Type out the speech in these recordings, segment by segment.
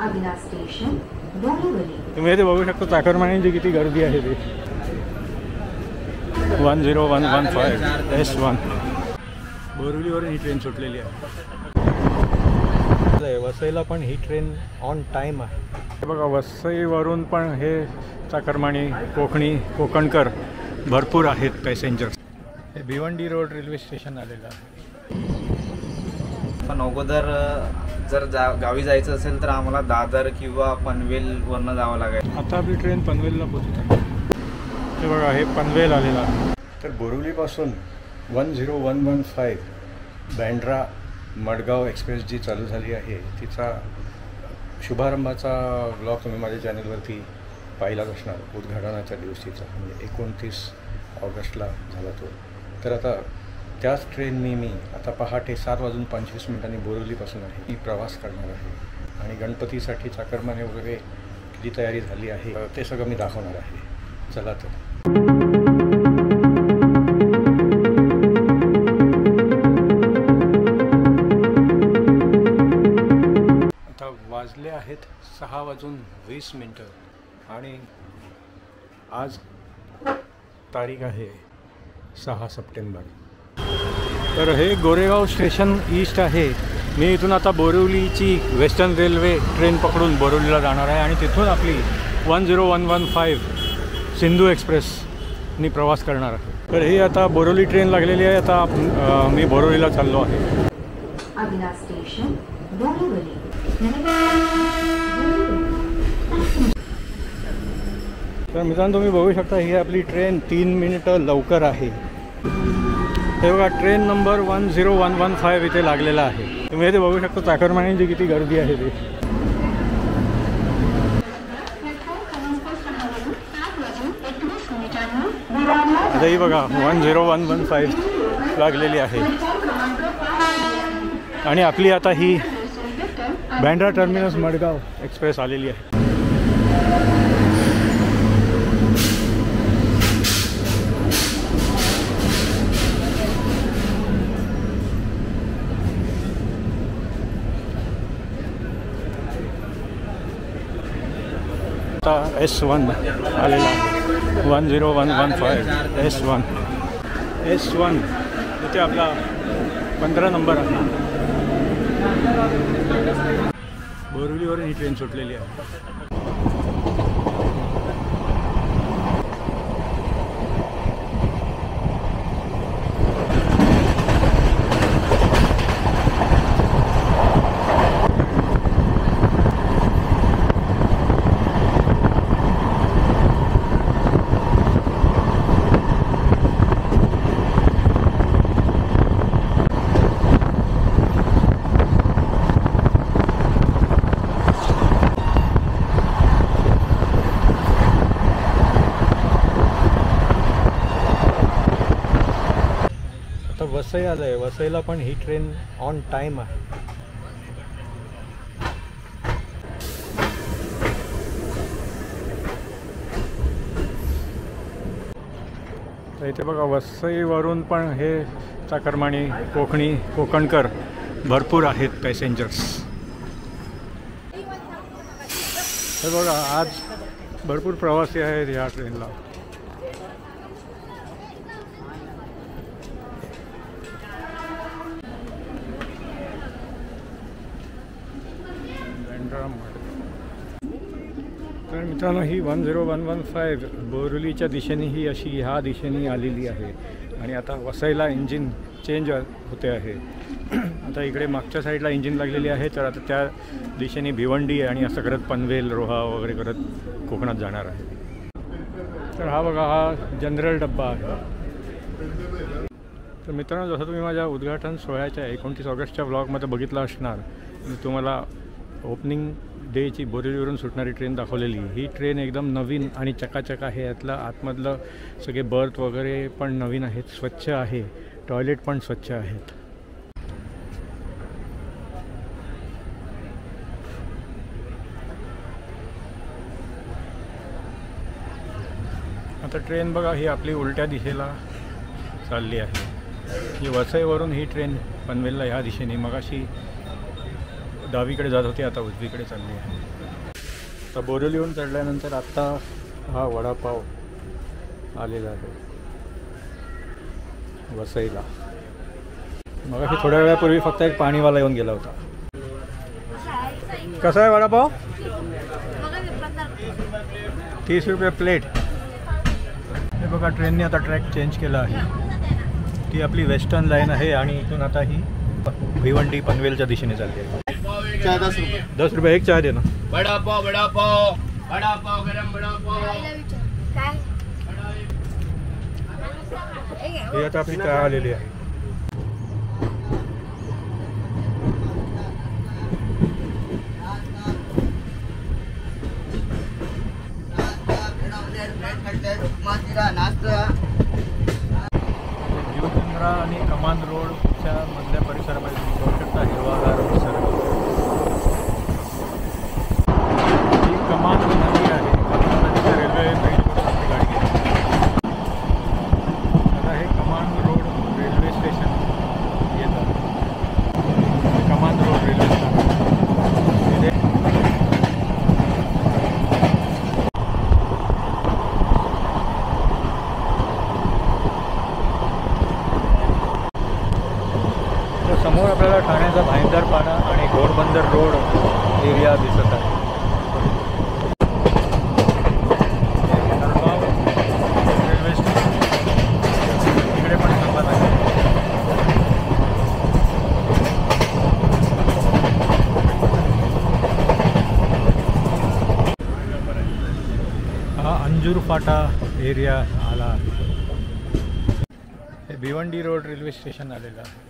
अगला स्टेशन बोरीवली। तुम्ही इथे बघू शकता चाकरमान्यांची किती गर्दी आहे ते। 10115 S1 बोरिवलीवरून ही ट्रेन सुटलेली आहे। वसईला पण ही ट्रेन ऑन टाईम आहे। हे बघा वसईवरून पण हे चाकरमानी कोकणी कोकणकर भरपूर आहेत पॅसेंजर्स। हे भिवंडी रोड रेल्वे स्टेशन आलेलं आहे। पण अगोदर जर गावी जायचं असेल तर आम्हाला दादर किंवा पनवेलवरनं जावं लागेल। आता आपली ट्रेन पनवेलला पोहोचत आहे। हे बघा हे पनवेल आलेलं आहे। तर बोरिवलीपासून 10115 बँड्रा मडगाव एक्सप्रेस जी चालू झाली आहे तिचा शुभारंभाचा ब्लॉग तुम्ही माझ्या चॅनलवरती पाहिलाच असणार। उद्घाटनाच्या दिवशीचा म्हणजे 29 ऑगस्टला झाला तो। तर आता त्याच ट्रेननी मी आता पहाटे 7:25 बोरिवलीपासून आहे मी प्रवास करणार आहे आणि गणपतीसाठी चाकरमाने वगैरे किती तयारी झाली आहे ते सगळं मी दाखवणार आहे। चला तर आता वाजले आहेत 6:20 आणि आज तारीख आहे 6 सप्टेंबर। तर हे गोरेगाव स्टेशन ईस्ट आहे। मी इथून आता बोरिवलीची वेस्टर्न रेल्वे ट्रेन पकडून बोरिवलीला जाणार आहे आणि तिथून आपली 10115 सिंधू एक्सप्रेसनी प्रवास करणार आहे। तर ही आता बोरिवली ट्रेन लागलेली आहे। आता मी बोरिवलीला चाललो आहे। अगला स्टेशन बोरीवली। तर मित्रांनो तुम्ही बघू शकता ही आपली ट्रेन 3 मिनिटं लवकर आहे। हे बघा ट्रेन नंबर 10115 इथे लागलेला आहे। तुम्ही इथे बघू शकता चाकरमान्यांची किती गर्दी आहे ते। आता ही बघा 10115 लागलेली आहे आणि आपली आता ही बँड्रा टर्मिनस मडगाव एक्सप्रेस आलेली आहे। आता S1 आलेला आहे 10115 S1 इथे आपला 15 नंबर आहे। बोरिवलीवरून ही ट्रेन सुटलेली आहे। वसई आलं आहे। वसईला पण ही ट्रेन ऑन टाईम आहे। तर इथे बघा वसईवरून पण हे चाकरमानी कोकणी कोकणकर भरपूर आहेत पॅसेंजर्स। हे बघा आज भरपूर प्रवासी आहेत या ट्रेनला। तर मित्रांनो ही 10115 बोरिवलीच्या दिशेने ही अशी ह्या दिशेने आलेली आहे आणि आता वसईला इंजिन चेंज होते आहे। आता इकडे मागच्या साईडला इंजिन लागलेली आहे तर आता त्या दिशेने भिवंडी आणि असं करत पनवेल रोहा वगैरे करत कोकणात जाणार आहे। तर हा बघा हा जनरल डब्बा आहे। तर मित्रांनो जसं तुम्ही माझ्या उद्घाटन सोहळ्याच्या 29 ऑगस्टच्या ब्लॉगमध्ये बघितलं असणार मी तुम्हाला ओपनिंग डेची बोरिवलीवरून सुटणारी ट्रेन दाखवलेली। ही ट्रेन एकदम नवीन आणि चकाचक आहे। यातलं आतमधलं सगळे बर्थ वगैरे पण नवीन आहेत, स्वच्छ आहे, टॉयलेट पण स्वच्छ आहेत। आता ट्रेन बघा ही आपली उलट्या दिशेला चालली आहे। ही वसईवरून ही ट्रेन पनवेलला ह्या दिशेने मगाशी डावीकडे जात होती, आता उजवीकडे चालली आहे. आता बोरिवलीहून चढल्यानंतर आत्ता हा वडापाव आलेला आहे वसईला. मग थोड्या वेळापूर्वी फक्त एक पाणीवाला येऊन गेला होता. कसा आहे वडापाव? 30 रुपये प्लेट. हे बघा, ट्रेनने आता ट्रॅक चेंज केला आहे. ती आपली वेस्टर्न लाईन आहे आणि इथून आता ही भिवंडी पनवेलच्या दिशेने चालली आहे. 10 रुपये एक चहा दे ना. वडापाव वडापाव वडापाव गरम वडापाव. हे आता आपली चहा आलेली आहे. जीवचंद्रा आणि कमान रोडच्या मधल्या परिसरामध्ये तुम्ही पाहू शकता हिरवागार निसर्ग. ही कमान नदी आहे. कमान नदीच्या रेल्वे ब्रिजवरून आपली गाडी गेली. आता हे कमान रोड रेल्वे स्टेशन येतं. कमान रोड रेल्वे स्टेशन समोर आपल्याला ठाण्याचा भाईंदरपाडा आणि घोडबंदर रोड एरिया दिसत आहे. नरगाव रेल्वे स्टेशन इकडे पण थांबत आहे. हा अंजूर फाटा एरिया आला. हे भिवंडी रोड रेल्वे स्टेशन आलेलं आहे.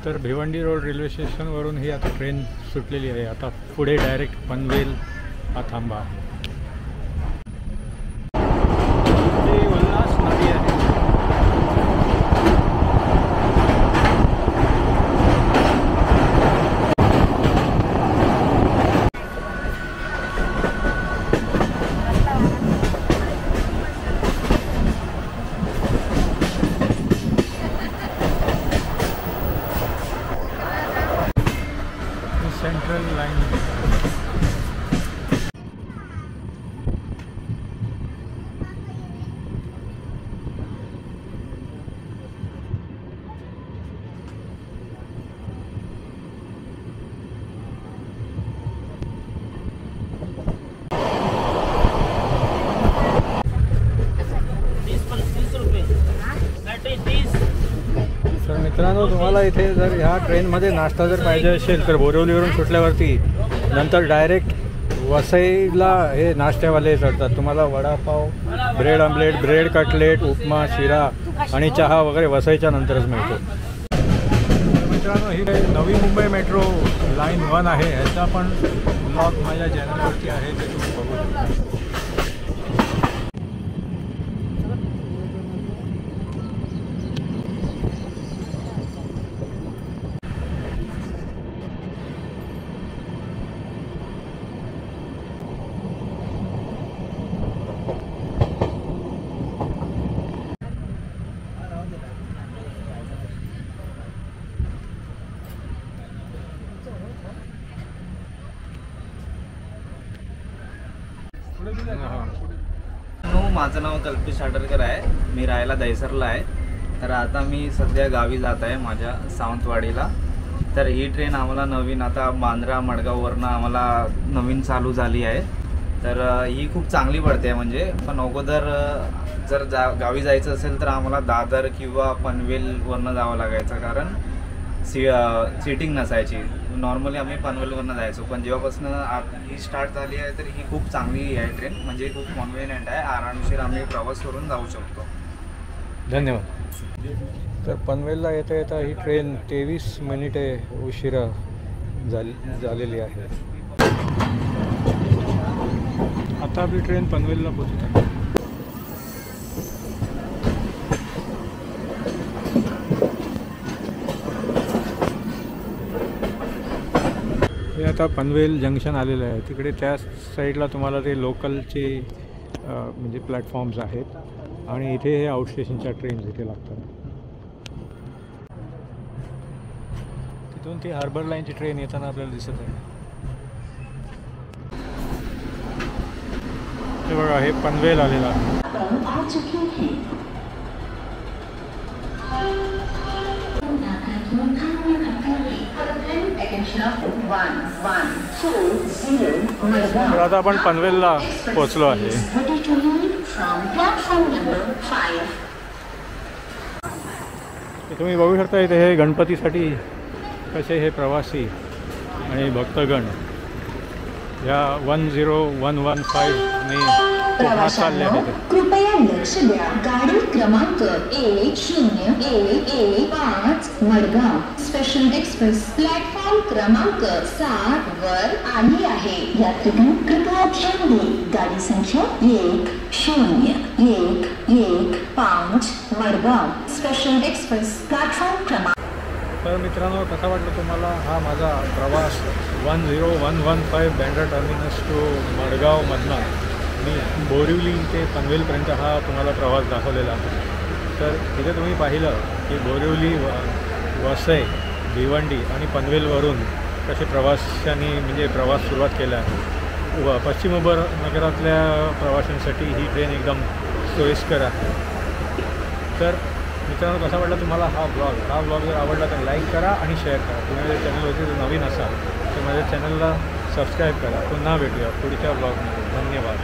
तर भिवंडी रोड रेल्वे स्टेशनवरून ही आता ट्रेन सुटलेली आहे. आता पुढे डायरेक्ट पनवेल हा थांबा आहे. ही उल्हास नदी आहे. सेंट्रल लाइन तर मित्रांनो, तुम्हाला इथे जर ह्या ट्रेनमध्ये नाश्ता जर पाहिजे असेल तर बोरिवलीवरून सुटल्यावरती नंतर डायरेक्ट वसईला हे नाश्त्यावाले चढतात. तुम्हाला vada pav, bread omelette, bread cutlet, उपमा, शिरा आणि चहा वगैरे वसईच्या नंतरच मिळतो. मित्रांनो, ही नवी मुंबई मेट्रो लाईन 1 आहे. ह्याचा पण ब्लॉग माझ्या चॅनलवरती आहे, ते तुम्ही बघू शकता. माझं नाव कल्पेश आडरकर आहे. मी राहायला दहिसरला आहे. तर आता मी सध्या गावी जात आहे माझ्या सावंतवाडीला. तर ही ट्रेन आम्हाला नवीन आता बांद्रा मडगाववरनं आम्हाला नवीन चालू झाली आहे. तर ही खूप चांगली पडते. म्हणजे पण अगोदर जर गावी जायचं असेल तर आम्हाला दादर किंवा पनवेलवरनं जावं लागायचं, कारण सीटिंग नसायची. नॉर्मली आम्ही पनवेलवरनं जायचो, पण जेव्हापासून ही स्टार्ट झाली आहे तर ही खूप चांगली आहे ट्रेन. म्हणजे खूप कॉन्व्हिनियंट आहे. आरामशीर आम्ही प्रवास करून जाऊ शकतो. धन्यवाद. तर पनवेलला येता येता ही ट्रेन 23 मिनिटे उशिरा झालेली आहे. आता आपली ट्रेन पनवेलला पोहोचत आहे. हे आता पनवेल जंक्शन आलेलं आहे. तिकडे त्या साईडला तुम्हाला ते लोकलचे म्हणजे प्लॅटफॉर्म्स आहेत आणि इथे हे आउट स्टेशनच्या ट्रेन्स इथे लागतात. इथून ती हार्बर लाईनची ट्रेन येताना आपल्याला दिसत आहे. हे बघा, हे पनवेल आलेला आहे. तर आता आपण पनवेलला पोहोचलो आहे. तुम्ही बघू शकता इथे हे गणपतीसाठी कसे हे प्रवासी आणि भक्तगण या 10115 ने कोकणात चालले आहेत. कृपया लक्ष द्या. गाडी क्रमांक 1015 मडगाव स्पेशल एक्सप्रेस प्लॅटफॉर्म क्रमांक 7 वर आली आहे. यात्रीगण कृपया ध्यान दे. गाडी संख्या 1015 मडगाव स्पेशल एक्सप्रेस प्लॅटफॉर्म क्रमांक. तर मित्रांनो, कसा वाटला तुम्हाला हा माझा प्रवास 10115 बँड्रा टर्मिनस टू मडगावमधनं मी बोरिवली ते पनवेलपर्यंत हा तुम्हाला प्रवास दाखवलेला आहे. तर इथे तुम्ही पाहिलं की बोरिवली, वसई, भिवंडी आणि पनवेलवरून कसे प्रवाशांनी म्हणजे प्रवास सुरुवात केला आहे. पश्चिम उपनगरातल्या प्रवाशांसाठी ही ट्रेन एकदम सोयीस्कर आहे. तर मित्रांनो, कसा वाटला तुम्हाला हा ब्लॉग जर आवडला तर लाईक करा आणि शेअर करा. तुम्ही माझ्या चॅनलवरती जर नवीन असाल तर माझ्या चॅनलला सबस्क्राईब करा. पुन्हा भेटूया पुढच्या ब्लॉगमध्ये. धन्यवाद.